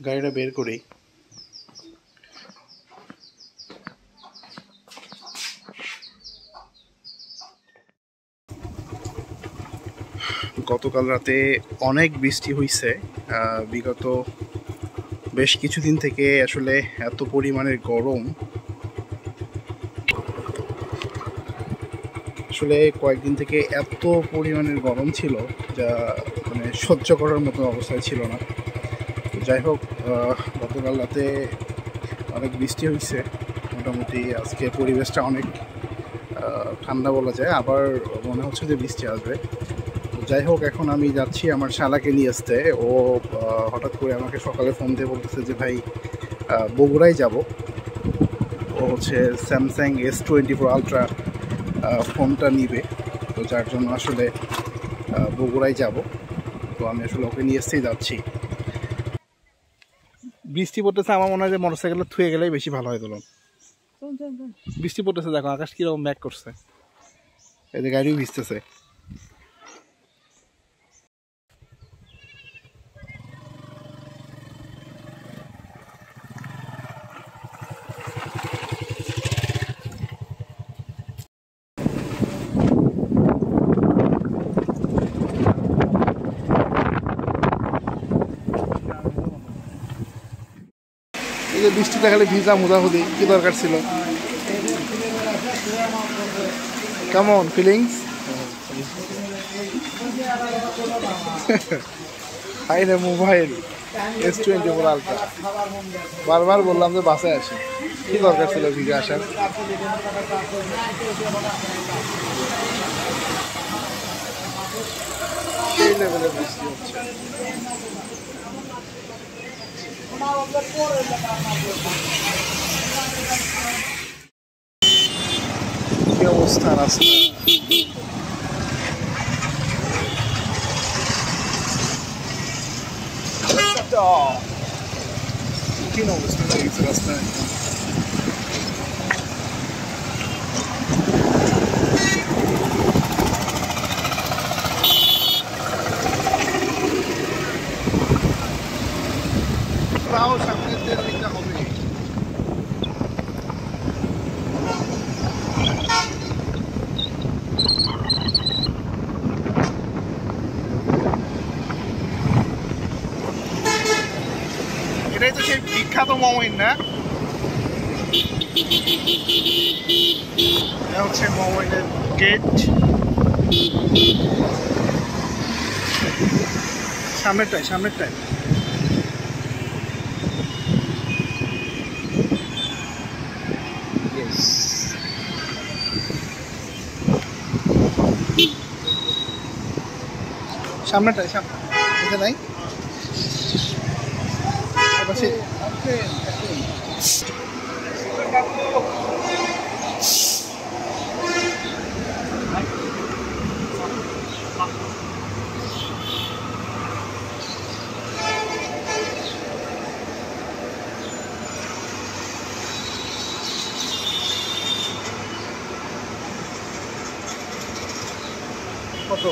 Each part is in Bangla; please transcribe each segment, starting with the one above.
গাড়িটা বের করি। গতকাল রাতে অনেক বৃষ্টি হয়েছে। বিগত বেশ কিছুদিন থেকে আসলে এত পরিমাণের গরম, আসলে কয়েকদিন থেকে এত পরিমাণের গরম ছিল যা মানে সহ্য করার মতো অবস্থায় ছিল না। যাই হোক, গতকাল রাতে অনেক বৃষ্টি হয়েছে। মোটামুটি আজকে পরিবেশটা অনেক ঠান্ডা বলা যায়, আবার মনে হচ্ছে যে বৃষ্টি আসবে। যাই হোক, এখন আমি যাচ্ছি আমার শালাকে নিয়ে আসতে। ও হঠাৎ করে আমাকে সকালে ফোন দিয়ে বলতেছে যে ভাই বগুড়ায় যাব। ও হচ্ছে স্যামসাং S24 আলট্রা ফোনটা নিবে, তো যার জন্য আসলে বগুড়ায় যাব। তো আমি আসলে ওকে নিয়ে এসেই যাচ্ছি। বৃষ্টি পড়তেছে, আমার মনে হয় যে মোটরসাইকেলটা থুয়ে গেলেই বেশি ভালো হয়। তোলন বৃষ্টি পড়তেছে, দেখো আকাশ কিরকম ম্যাক করছে, এই যে গাড়িও ভিজতেছে। এই যে বৃষ্টিটা খালি ভিজা মুদাহুদি, কি দরকার ছিল? কেমন ফিলিংস? হাই রে মোবাইল S24 আলট্রা, বারবার বললাম যে বাসে আসি, কি দরকার ছিল ভিজে আসার? সেই লেভেলে বৃষ্টি হচ্ছে। কি অবস্থা রাস্তা! কঠিন অবস্থা হয়ে গেছে রাস্তায়। সামনে তেল দিতে হবে। এটাই তো সেই বিখ্যাত মোমোইন না? এটা হচ্ছে মোমোইনের গেট। সামনেরটাই সামনেরটাই। সামনেটাই সামনে নাই। কত?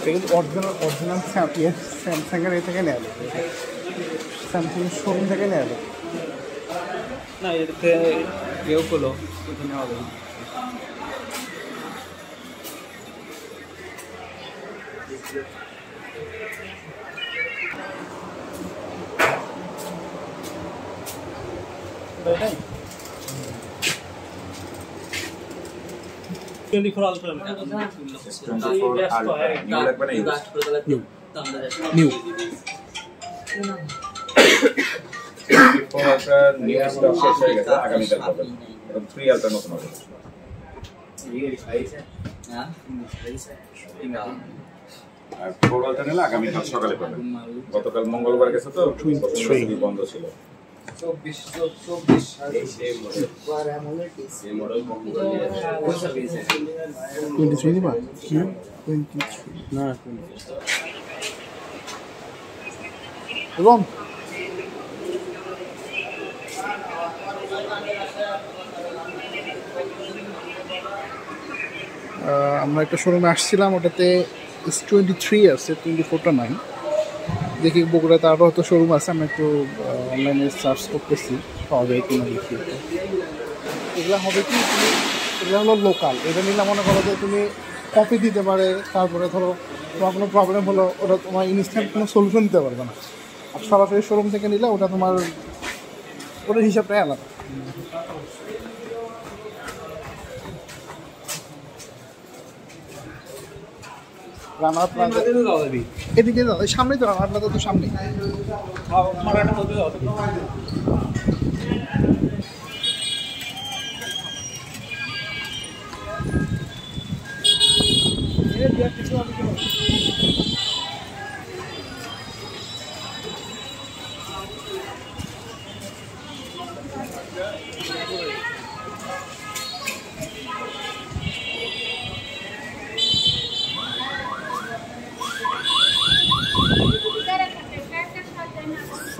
কিন্তু অরিজিনাল স্যামসাংয়ের এ থেকে নেওয়া যাবে, স্যামসাংয়ের শোরুম থেকে নেওয়া যাবে না। এতে কেউ হলো নেওয়া যাবে। S24 Ultra new লাগবে না? নিউ একটা নিউ স্টক শেষ হয়ে গেছে, আগামীকাল পাবেন। এবং 3 আলট্রা নতুন হবে। আর 4 আলট্রা নিলে আগামীকাল সকালে পাবেন। গতকাল মঙ্গলবার গেছে তো বন্ধ ছিল। 23 নিবা? না এবং আমরা একটা শোরুমে আসছিলাম, ওটাতে S23 আছে, 24টা নাই। দেখি বগুড়াতে আরও হয়তো শোরুম আছে, আমরা একটু অনলাইনে সার্চ করতেছি পাওয়া যায় কিনা দেখি। এগুলো হবে কি, তুমি এগুলো হলো লোকাল, এটা নিলে মনে করো যে তুমি কপি দিতে পারে, তারপরে ধরো তোমার কোনো প্রবলেম হলো ওটা তোমার ইনস্ট্যান্ট কোনো সলিউশন দিতে পারবে না। আর সরাসরি শোরুম থেকে নিলে ওটা তোমার ওটার হিসাবটাই আলাদা। রানার প্লাজা এদিকে যাও, সামনেই তো রানার প্লাজা, তো সামনেই।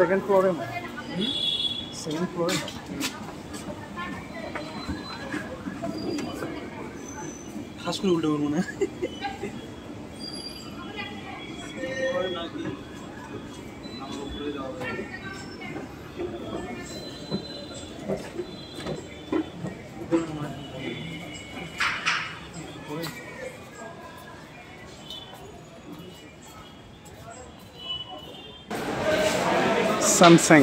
সেকেন্ড ফ্লোরে না, সেকেন্ড ফ্লোরে না। খাস করে উল্টে পড়বো না। স্যামসাং।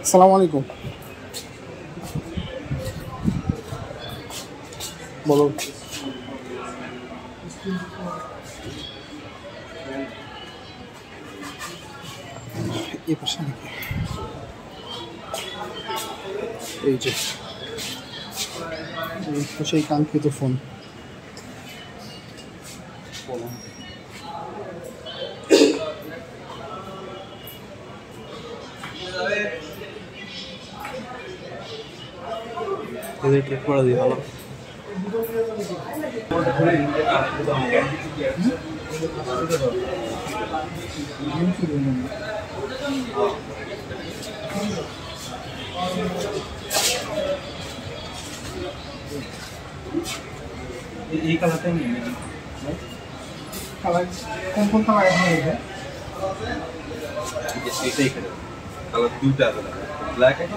আসসালামু আলাইকুম, বলো। এই পাশে নাকি? এই যে সেই কাঙ্ক্ষিত ফোন। এদের ট্রেক করে দিই ভালো। এই কালারটাই নিয়ে নেবেন। কালার কোন কালার এখন আছে? এটাই কালার দুটো আছে, ব্ল্যাক আর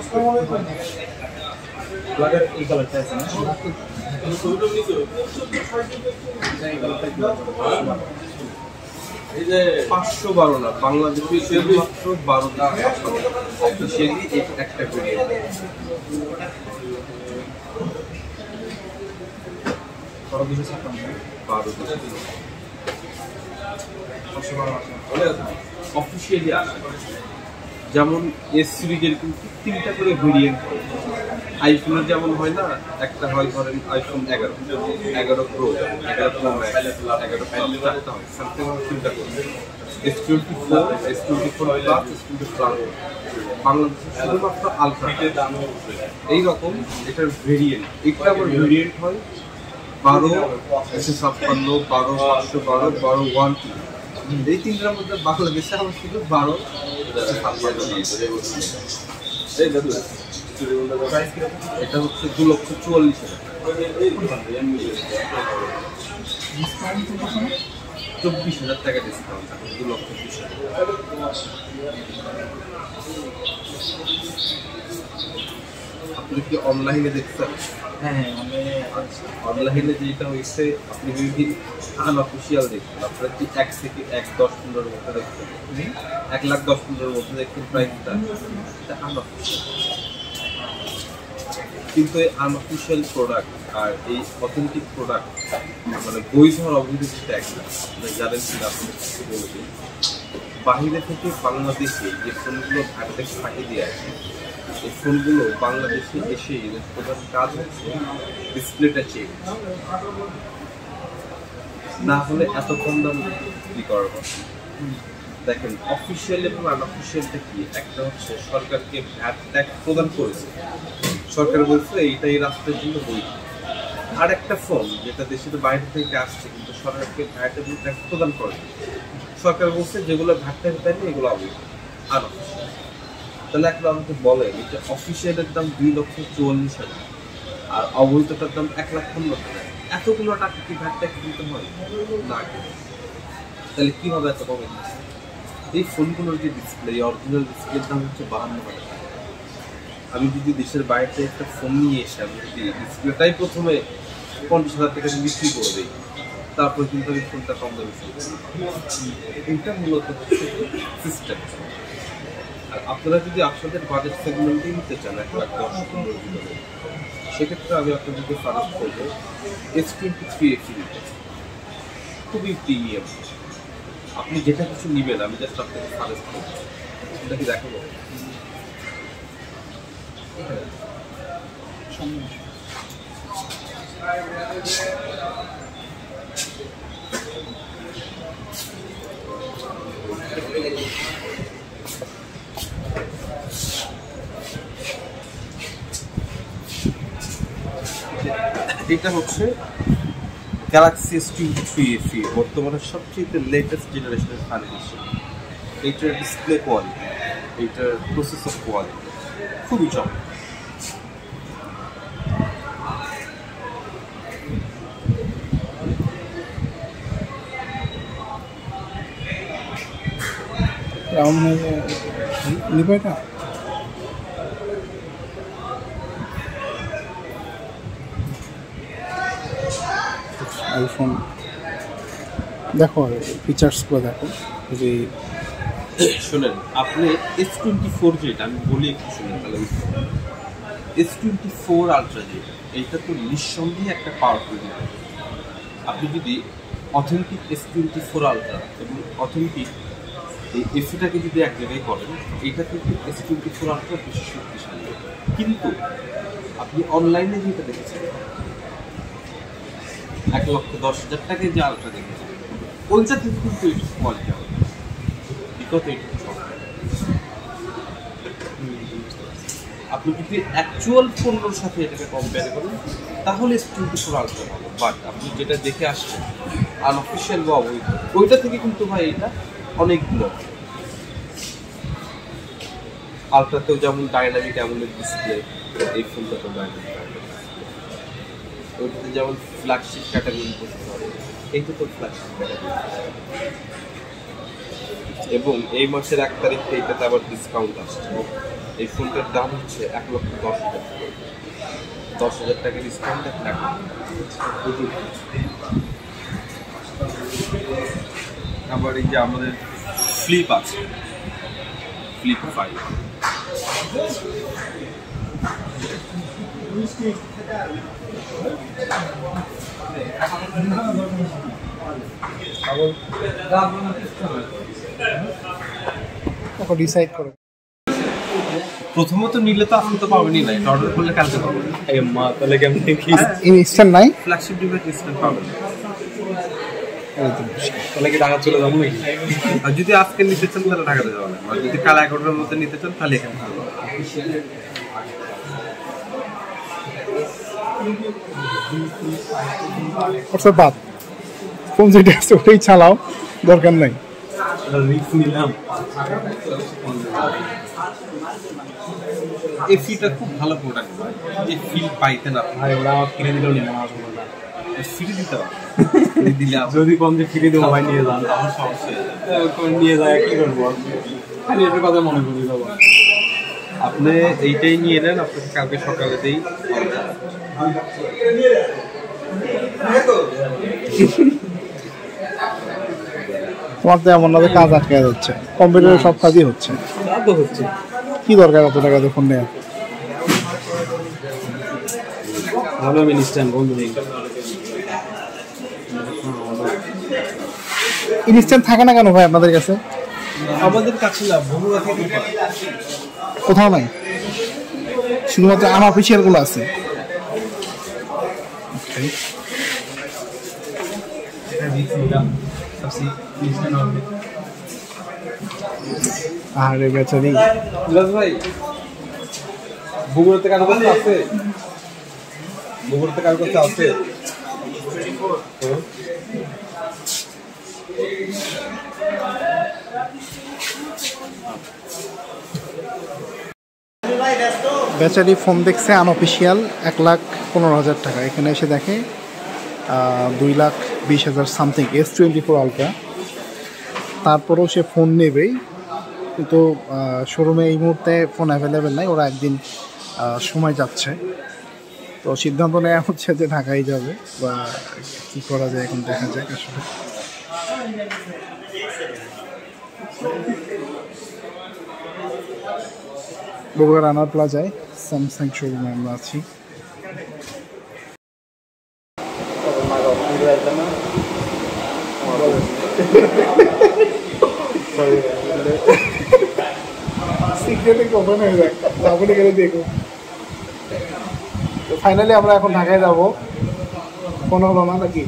ব্ল্যাক আর এই কালারটা আছে না? এই যে 512 না, বাংলাদেশে শুধুমাত্র 12টা অফিসিয়ালি একটা ভেরিয়েন্ট। 12 অফিসিয়ালি আসে। যেমন এস সিরিজের কিন্তু 3টা করে ভেরিয়েন্ট হয়। আইফোনের যেমন হয় না, একটা হয় ধরেন iPhone 11, 11 pro, 11 pro max, 11 pan, 4টা হয়, সামথিং 3টা করে। S24, S24 প্লাস, S24 বাংলাদেশে শুধুমাত্র আলট্রা এইরকম এটার ভেরিয়েন্ট। এটা আবার ভেরিয়েন্ট হয় 12, 156, 12, 512, 12, 1, এই তিনটার মধ্যে বাংলাদেশে আমার শুধু 12, 156। এটা হচ্ছে 2,44,000 24,000 টাকা ডিসকাউন্ট থাকে। 2,20,000। আপনি কি অনলাইনে দেখছেন? হ্যাঁ, অনলাইনে যেটা হয়েছে, আপনি যদি আনঅফিসিয়াল দেখবেন, আপনারা কি 1 থেকে 1,10,15 মধ্যে দেখছেন, 1,10,15 মধ্যে দেখছেন প্রাইসটা, এটা আনঅফিসিয়াল। কিন্তু এই আনঅফিসিয়াল প্রোডাক্ট আর এই অথেন্টিক প্রোডাক্ট মানে বৈধ আর অবৈধ একটা, আপনারা জানেন কিনা আপনি বলবেন। বাহিরে থেকে বাংলাদেশে যে ফোনগুলো ভারতের ফাঁকি দিয়ে আসে, এই ফোনগুলো বাংলাদেশে এসে এদের প্রধান কাজ হচ্ছে ডিসপ্লেটা চেঞ্জ, না হলে এত কম দাম বিক্রি করার কথা। দেখেন, অফিসিয়াল এবং আনঅফিসিয়ালটা কি? একটা হচ্ছে সরকারকে ভ্যাট ট্যাক্স প্রদান করেছে, সরকার বলছে এইটা এই রাষ্ট্রের জন্য বৈধ। আর একটা ফোন যেটা দেশের বাইরে থেকে আসছে কিন্তু সরকারকে ভ্যাট এবং ট্যাক্স প্রদান করে, সরকার বলছে যেগুলো ভ্যাট ট্যাক্স দেয়নি এগুলো অবৈধ, আনঅফিসিয়াল। তাহলে এখন আমাকে বলেন, এটা অফিসিয়ালের দাম 2,44,000 আর অবৈধটার দাম 1,15,000, এতগুলো টাকা কি ভ্যাট ট্যাক্স দিতে হয় না? তাহলে কিভাবে এত কমে? এই ফোনগুলোর যে ডিসপ্লে, অরিজিনাল ডিসপ্লের দাম হচ্ছে 52,000 টাকা। আমি যদি দেশের বাইরে থেকে একটা ফোন নিয়ে এসে আমি যদি ডিসপ্লেটাই প্রথমে 50,000 টাকা বিক্রি করে দিই, তারপর কিন্তু আমি ফোনটা কম দামে সেল করি। এটা মূলত হচ্ছে সিস্টেম। আর আপনারা যদি আপনাদের বাজেট সেগমেন্টে নিতে চান 1,10,000 ভিতরে, সেক্ষেত্রে আমি আপনাদেরকে সাজেস্ট করবো S23FE নিতে। খুবই প্রিমিয়াম। আপনি যেটা কিছু নিবেন আমি জাস্ট আপনাকে সাজেস্ট করবো। এটা কি দেখাবো? এটা হচ্ছে গ্যালাক্সি S23FE, বর্তমানে সবচেয়ে লেটেস্ট জেনারেশনের ফোন এসেছে। এইটার ডিসপ্লে কোয়ালিটি, এইটার প্রসেসর কোয়ালিটি খুবই চমৎকার। আইফোন দেখো, ফিচার্সগুলো দেখো। যে শুনেন, আপনি S24 যেটা আমি বলি একটু শুনেন তাহলে। S24 আলট্রা যেটা, এইটা তো নিঃসন্দেহে একটা পাওয়ারফুল ডিভাইস। আপনি যদি অথেন্টিক S24 আলট্রা এবং অথেন্টিক এই এফিটাকে যদি এক জায়গায় করেন, এইটা কিন্তু S24 আলট্রা বেশি শক্তিশালী। কিন্তু আপনি অনলাইনে যেটা দেখেছেন 1,10,000 টাকায় যে আলট্রা দেখেছেন, ওইটা থেকে কিন্তু এইটুকু কোয়ালিটি হবে, বিকজ এইটুকু সস্তা। আপনি যদি অ্যাকচুয়াল পণ্যর সাথে এটাকে কম্পেয়ার করেন তাহলে S24 আলট্রা ভালো, বাট আপনি যেটা দেখে আসছেন আনঅফিসিয়াল বা অবৈধ, ওইটা থেকে কিন্তু ভাই এটা অনেকগুলো। আলট্রাতেও যেমন ডাইনামিক অ্যামোলেড ডিসপ্লে, এই ফোনটাতেও ডাইনামিক, ওইটাতে যেমন ফ্ল্যাগশিপ ক্যাটাগরি প্রসেসর, এইটা তো ফ্ল্যাগশিপ ক্যাটাগরি। এবং এই মাসের 1 তারিখে এইটাতে আবার ডিসকাউন্ট আসছে। এই ফোনটার দাম হচ্ছে 1,10,000 টাকা, 10,000 টাকা ডিসকাউন্ট। আবার এই যে আমাদের ফ্লিপ আছে, ফ্লিপ 5, ডিসাইড করো। প্রথমত নিলে তো আপনি তো পাবেনই না, এটা অর্ডার করলে কালকে পাবেন। এই মা, তাহলে কেমন কি ইনস্ট্যান্ট নাই? ফ্ল্যাগশিপ ডিভাইস ইনস্ট্যান্ট পাবেন। তাহলে কি ঢাকা চলে যাবো নাকি? আর যদি আজকে নিতে চান তাহলে ঢাকাতে যাবেন, আর যদি কাল 11টার মধ্যে নিতে চান তাহলে এখানে যাবেন। বাদ ফোন যেটা আছে ওটাই চালাও, দরকার নাই। রিস্ক নিলাম। এফিটা খুব ভালো প্রোডাক্ট, যে ফিল পাইতেন আপনি। ওরা কিনে দিলেও নিয়ে নেওয়া আসবে না, ফ্রি দিতে হবে, দিলে যদি কম যে ফ্রি দেবো ভাই নিয়ে যান, আমার সমস্যা নিয়ে যায় কি করবো, খালি এটার কথা মনে করি যাবো। আপনি এইটাই নিয়ে নেন, আপনাকে কালকে সকালেতেই তোমার তো এমন না যে কাজ আটকে যাচ্ছে, কম্পিউটারের সব কাজই হচ্ছে। তো হচ্ছে কি দরকার এত টাকা দিয়ে ফোন নেওয়া? ভালো, আমি ইনস্ট্যান্ট বন্ধু নেই, ইনস্ট্যান্ট থাকে না কেন ভাই আপনাদের কাছে? আমাদের কাছে না বগুড়া থেকে কোথাও নাই, শুধুমাত্র আনঅফিসিয়াল গুলো আছে। আরে বেচারি ভাই, বগুড়াতে কারো কাছে আছে? বগুড়াতে কারো কাছে আছে? বেচারি ফোন দেখছে আনঅফিসিয়াল 1,15,000 টাকা, এখানে এসে দেখে 2,20,000 সামথিং S24 আলট্রা। তারপরেও সে ফোন নেবেই, কিন্তু শোরুমে এই মুহূর্তে ফোন অ্যাভেলেবেল নাই, ওরা একদিন সময় যাচ্ছে। তো সিদ্ধান্ত নেওয়া হচ্ছে যে ঢাকায় যাবে, বা কী করা যায় এখন দেখা যাক আসলে। বগুড়া রানা প্লাজায় স্যামসাং শোরুমে আমরা আছি। ফাইনালি আমরা এখন ঢাকায় যাবো, কোনো হলো না নাকি?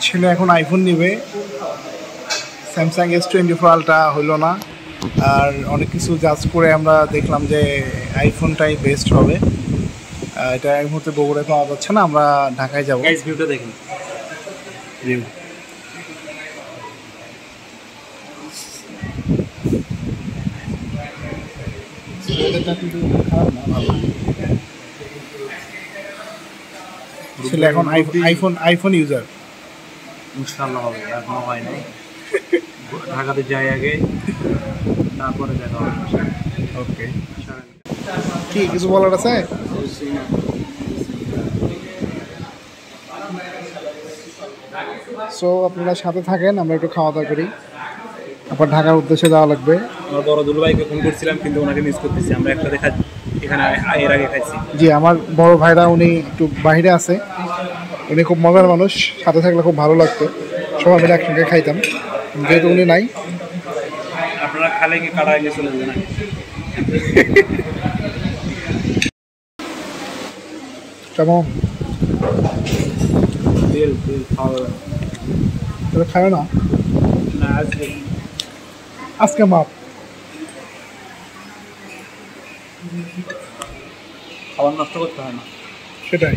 ছেলে এখন আইফোন নিবে, স্যামসাং S24 আলট্রা হইল না, আর অনেক কিছু জাজ করে আমরা দেখলাম যে আইফোনটাই বেস্ট হবে। এটা এই মুহূর্তে বগুড়ায় পাওয়া যাচ্ছে না, আমরা ঢাকায় যাবো। ভিউটা দেখুন, ভিউ ছেলে এখন আইফোন ইউজার। ইনশাআল্লাহ হবে, এখনো হয় নাই। ঢাকাতে যাই আগে, তারপরে দেখা হবে। ওকে, কি কিছু বলার আছে? সো আপনারা সাথে থাকেন, আমরা একটু খাওয়া দাওয়া করি, আবার ঢাকার উদ্দেশ্যে যাওয়া লাগবে। আমার বড় দুলু ভাইকে ফোন করছিলাম, কিন্তু ওনাকে মিস করতেছি। আমরা একটা দেখা এখানে এর আগে খাইছি। জি, আমার বড় ভাইরা উনি একটু বাইরে আছে, উনি খুব মজার মানুষ, সাথে থাকলে খুব ভালো লাগতো, সবাই মিলে একসঙ্গে খাইতাম। যেহেতু উনি নাই, আপনারা খালে কি কাটা আগে চলে যাবেন? কেমন তেল খাওয়া খাবে না? না, আজকে মাপ খাবার নষ্ট করতে হয় না, সেটাই।